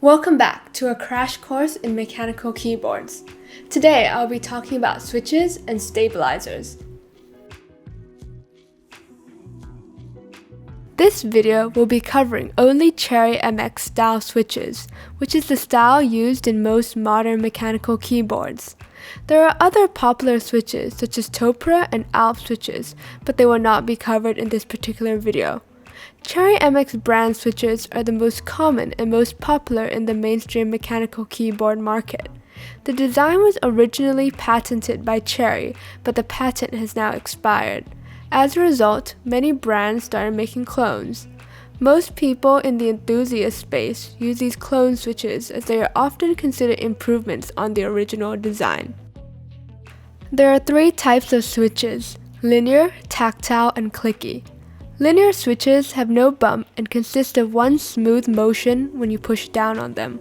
Welcome back to a crash course in mechanical keyboards. Today I'll be talking about switches and stabilizers. This video will be covering only Cherry MX style switches, which is the style used in most modern mechanical keyboards. There are other popular switches such as Topra and Alp switches, but they will not be covered in this particular video. Cherry MX brand switches are the most common and most popular in the mainstream mechanical keyboard market. The design was originally patented by Cherry, but the patent has now expired. As a result, many brands started making clones. Most people in the enthusiast space use these clone switches as they are often considered improvements on the original design. There are three types of switches: linear, tactile, and clicky. Linear switches have no bump and consist of one smooth motion when you push down on them.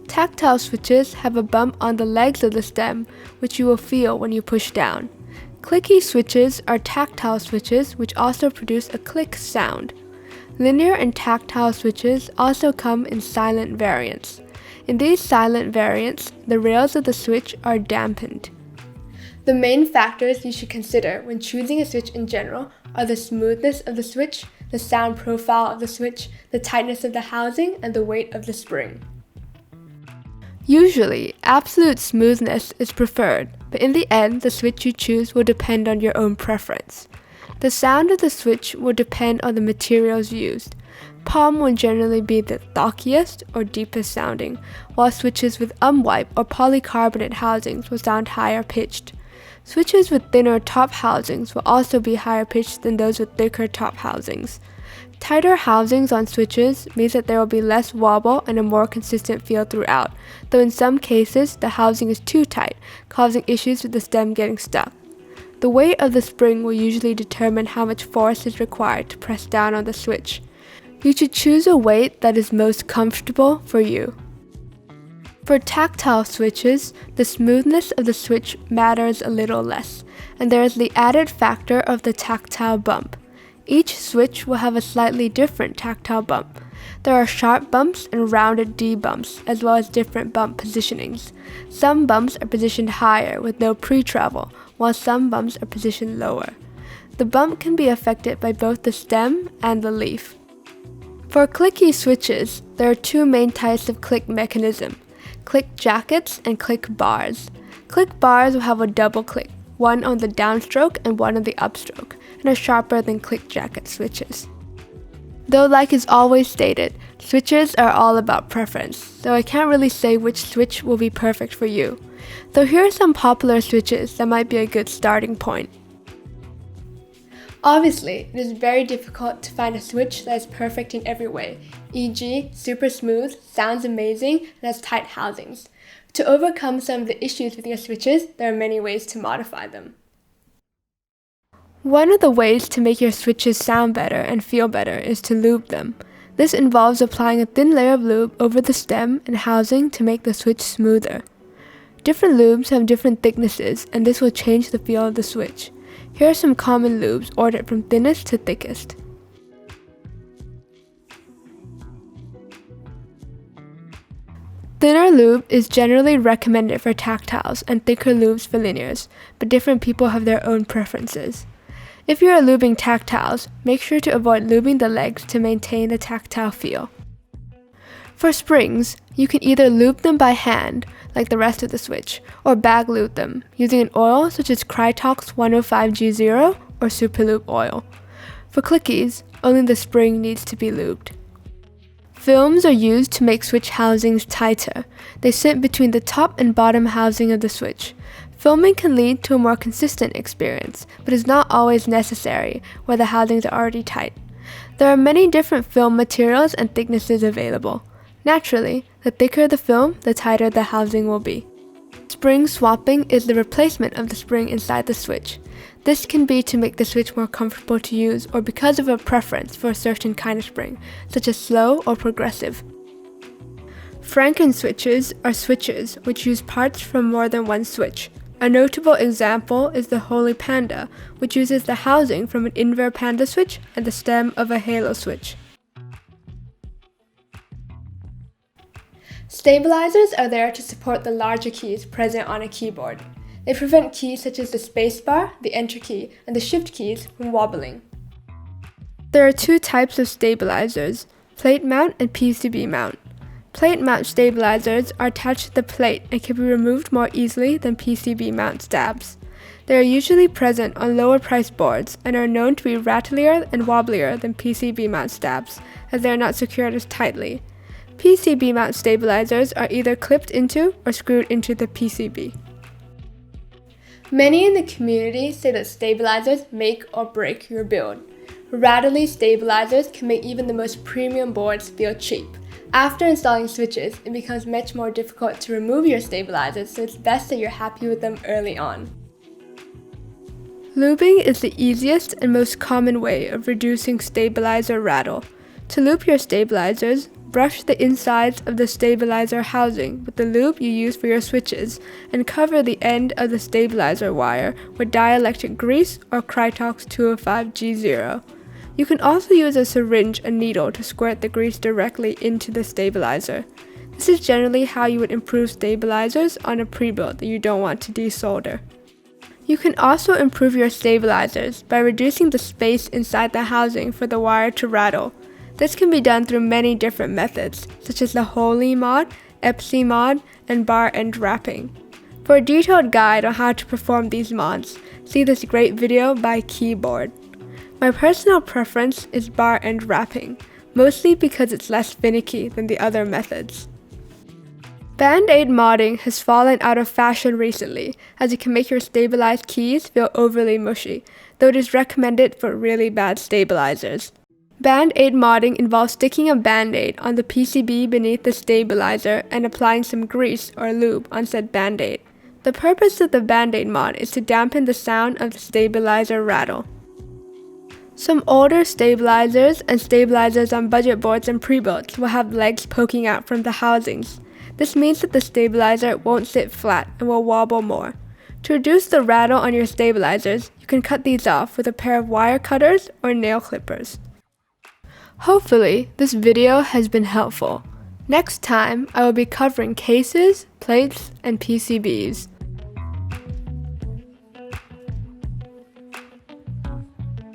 Tactile switches have a bump on the legs of the stem, which you will feel when you push down. Clicky switches are tactile switches which also produce a click sound. Linear and tactile switches also come in silent variants. In these silent variants, the rails of the switch are dampened. The main factors you should consider when choosing a switch in general are the smoothness of the switch, the sound profile of the switch, the tightness of the housing, and the weight of the spring. Usually, absolute smoothness is preferred, but in the end, the switch you choose will depend on your own preference. The sound of the switch will depend on the materials used. Palm will generally be the thockiest or deepest sounding, while switches with umwipe or polycarbonate housings will sound higher pitched. Switches with thinner top housings will also be higher pitched than those with thicker top housings. Tighter housings on switches means that there will be less wobble and a more consistent feel throughout, though in some cases the housing is too tight, causing issues with the stem getting stuck. The weight of the spring will usually determine how much force is required to press down on the switch. You should choose a weight that is most comfortable for you. For tactile switches, the smoothness of the switch matters a little less, and there is the added factor of the tactile bump. Each switch will have a slightly different tactile bump. There are sharp bumps and rounded D bumps, as well as different bump positionings. Some bumps are positioned higher with no pre-travel, while some bumps are positioned lower. The bump can be affected by both the stem and the leaf. For clicky switches, there are two main types of click mechanism: click jackets and click bars. Click bars will have a double click, one on the downstroke and one on the upstroke, and are sharper than click jacket switches. Though, like is always stated, switches are all about preference, so I can't really say which switch will be perfect for you. Though here are some popular switches that might be a good starting point. Obviously, it is very difficult to find a switch that is perfect in every way, e.g. super smooth, sounds amazing, and has tight housings. To overcome some of the issues with your switches, there are many ways to modify them. One of the ways to make your switches sound better and feel better is to lube them. This involves applying a thin layer of lube over the stem and housing to make the switch smoother. Different lubes have different thicknesses, and this will change the feel of the switch. Here are some common lubes ordered from thinnest to thickest. Thinner lube is generally recommended for tactiles and thicker lubes for linears, but different people have their own preferences. If you are lubing tactiles, make sure to avoid lubing the legs to maintain the tactile feel. For springs, you can either lube them by hand, like the rest of the switch, or bag lube them, using an oil such as Krytox 105G0 or Superlube oil. For clickies, only the spring needs to be lubed. Films are used to make switch housings tighter. They sit between the top and bottom housing of the switch. Filming can lead to a more consistent experience, but is not always necessary where the housings are already tight. There are many different film materials and thicknesses available. Naturally, the thicker the film, the tighter the housing will be. Spring swapping is the replacement of the spring inside the switch. This can be to make the switch more comfortable to use or because of a preference for a certain kind of spring, such as slow or progressive. Frankenswitches are switches which use parts from more than one switch. A notable example is the Holy Panda, which uses the housing from an Inver Panda switch and the stem of a Halo switch. Stabilizers are there to support the larger keys present on a keyboard. They prevent keys such as the spacebar, the enter key, and the shift keys from wobbling. There are two types of stabilizers, plate mount and PCB mount. Plate mount stabilizers are attached to the plate and can be removed more easily than PCB mount stabs. They are usually present on lower priced boards and are known to be rattlier and wobblier than PCB mount stabs, as they are not secured as tightly. PCB mount stabilizers are either clipped into or screwed into the PCB. Many in the community say that stabilizers make or break your build. Rattly stabilizers can make even the most premium boards feel cheap. After installing switches, it becomes much more difficult to remove your stabilizers, so it's best that you're happy with them early on. Lubing is the easiest and most common way of reducing stabilizer rattle. To loop your stabilizers, brush the insides of the stabilizer housing with the lube you use for your switches and cover the end of the stabilizer wire with dielectric grease or Krytox 205G0. You can also use a syringe and needle to squirt the grease directly into the stabilizer. This is generally how you would improve stabilizers on a pre-build that you don't want to desolder. You can also improve your stabilizers by reducing the space inside the housing for the wire to rattle. This can be done through many different methods, such as the Holy mod, Epsi mod, and bar end wrapping. For a detailed guide on how to perform these mods, see this great video by Keyboard. My personal preference is bar end wrapping, mostly because it's less finicky than the other methods. Band-Aid modding has fallen out of fashion recently, as it can make your stabilized keys feel overly mushy, though it is recommended for really bad stabilizers. Band-Aid modding involves sticking a Band-Aid on the PCB beneath the stabilizer and applying some grease or lube on said Band-Aid. The purpose of the Band-Aid mod is to dampen the sound of the stabilizer rattle. Some older stabilizers and stabilizers on budget boards and pre-builds will have legs poking out from the housings. This means that the stabilizer won't sit flat and will wobble more. To reduce the rattle on your stabilizers, you can cut these off with a pair of wire cutters or nail clippers. Hopefully, this video has been helpful. Next time, I will be covering cases, plates, and PCBs.